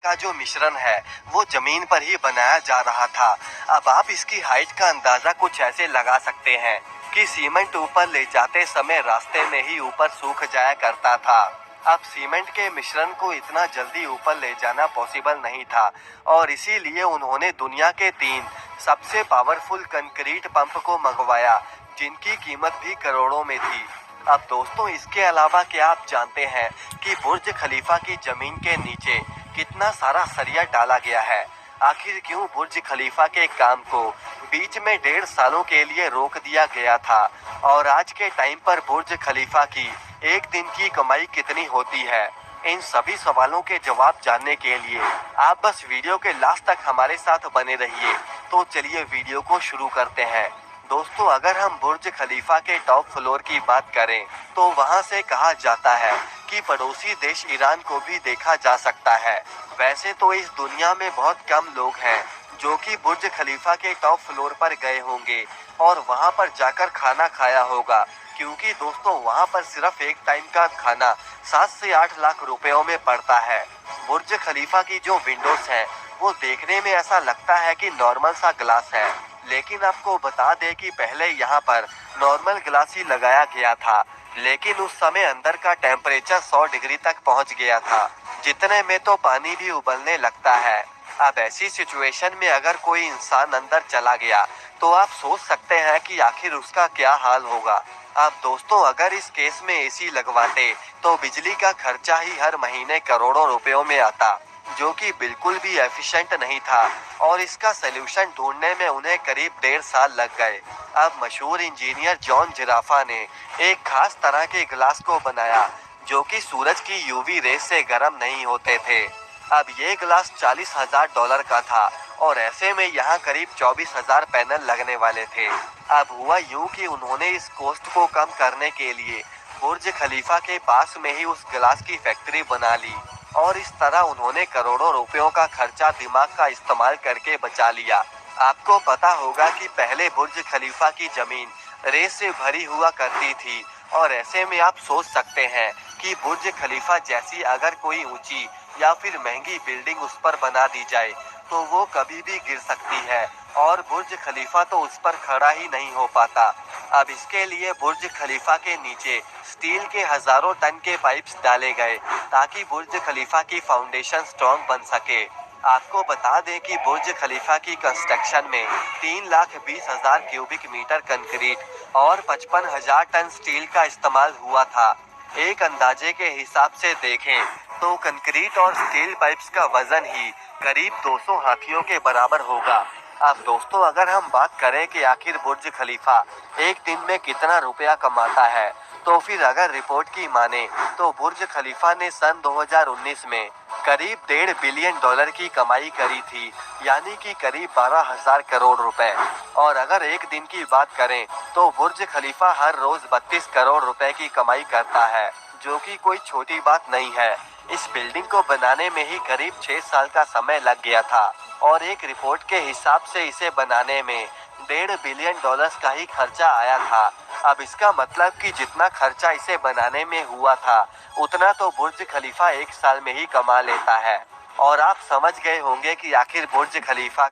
का जो मिश्रण है वो जमीन पर ही बनाया जा रहा था। अब आप इसकी हाइट का अंदाजा कुछ ऐसे लगा सकते हैं कि सीमेंट ऊपर ले जाते समय रास्ते में ही ऊपर सूख जाया करता था। अब सीमेंट के मिश्रण को इतना जल्दी ऊपर ले जाना पॉसिबल नहीं था और इसीलिए उन्होंने दुनिया के 3 सबसे पावरफुल कंक्रीट पंप को मंगवाया, जिनकी कीमत भी करोड़ों में थी। अब दोस्तों, इसके अलावा क्या आप जानते हैं कि बुर्ज खलीफा की जमीन के नीचे कितना सारा सरिया डाला गया है? आखिर क्यों बुर्ज खलीफा के काम को बीच में 1.5 सालों के लिए रोक दिया गया था? और आज के टाइम पर बुर्ज खलीफा की एक दिन की कमाई कितनी होती है? इन सभी सवालों के जवाब जानने के लिए आप बस वीडियो के लास्ट तक हमारे साथ बने रहिए। तो चलिए वीडियो को शुरू करते हैं। दोस्तों, अगर हम बुर्ज खलीफा के टॉप फ्लोर की बात करें तो वहां से कहा जाता है कि पड़ोसी देश ईरान को भी देखा जा सकता है। वैसे तो इस दुनिया में बहुत कम लोग हैं जो कि बुर्ज खलीफा के टॉप फ्लोर पर गए होंगे और वहां पर जाकर खाना खाया होगा, क्योंकि दोस्तों वहां पर सिर्फ एक टाइम का खाना 7 से 8 लाख रुपयों में पड़ता है। बुर्ज खलीफा की जो विंडोज हैं वो देखने में ऐसा लगता है कि नॉर्मल सा ग्लास है, लेकिन आपको बता दें कि पहले यहाँ पर नॉर्मल ग्लास ही लगाया गया था, लेकिन उस समय अंदर का टेम्परेचर 100 डिग्री तक पहुँच गया था, जितने में तो पानी भी उबलने लगता है। अब ऐसी सिचुएशन में अगर कोई इंसान अंदर चला गया तो आप सोच सकते हैं कि आखिर उसका क्या हाल होगा। अब दोस्तों, अगर इस केस में एसी लगवाते तो बिजली का खर्चा ही हर महीने करोड़ों रुपयों में आता, जो कि बिल्कुल भी एफिशिएंट नहीं था और इसका सलूशन ढूंढने में उन्हें करीब 1.5 साल लग गए। अब मशहूर इंजीनियर जॉन जिराफा ने एक खास तरह के ग्लास को बनाया जो कि सूरज की यूवी रेस से गर्म नहीं होते थे। अब ये ग्लास $40,000 का था और ऐसे में यहाँ करीब 24,000 पैनल लगने वाले थे। अब हुआ यूं कि उन्होंने इस कॉस्ट को कम करने के लिए बुर्ज खलीफा के पास में ही उस ग्लास की फैक्ट्री बना ली और इस तरह उन्होंने करोड़ों रुपयों का खर्चा दिमाग का इस्तेमाल करके बचा लिया। आपको पता होगा कि पहले बुर्ज खलीफा की जमीन रेत से भरी हुआ करती थी और ऐसे में आप सोच सकते हैं कि बुर्ज खलीफा जैसी अगर कोई ऊंची या फिर महंगी बिल्डिंग उस पर बना दी जाए तो वो कभी भी गिर सकती है और बुर्ज खलीफा तो उस पर खड़ा ही नहीं हो पाता। अब इसके लिए बुर्ज खलीफा के नीचे स्टील के हजारों टन के पाइप्स डाले गए ताकि बुर्ज खलीफा की फाउंडेशन स्ट्रॉन्ग बन सके। आपको बता दें कि बुर्ज खलीफा की कंस्ट्रक्शन में 3,20,000 क्यूबिक मीटर कंक्रीट और 55,000 टन स्टील का इस्तेमाल हुआ था। एक अंदाजे के हिसाब से देखें तो कंक्रीट और स्टील पाइप्स का वजन ही करीब 200 हाथियों के बराबर होगा। अब दोस्तों, अगर हम बात करें कि आखिर बुर्ज खलीफा एक दिन में कितना रुपया कमाता है, तो फिर अगर रिपोर्ट की माने तो बुर्ज खलीफा ने सन 2019 में करीब $1.5 बिलियन की कमाई करी थी, यानी कि करीब 12,000 करोड़ रुपए। और अगर एक दिन की बात करें तो बुर्ज खलीफा हर रोज 32 करोड़ रुपए की कमाई करता है, जो कि कोई छोटी बात नहीं है। इस बिल्डिंग को बनाने में ही करीब 6 साल का समय लग गया था और एक रिपोर्ट के हिसाब से इसे बनाने में $1.5 बिलियन का ही खर्चा आया था। अब इसका मतलब कि जितना खर्चा इसे बनाने में हुआ था उतना तो बुर्ज खलीफा एक साल में ही कमा लेता है। और आप समझ गए होंगे कि आखिर बुर्ज खलीफा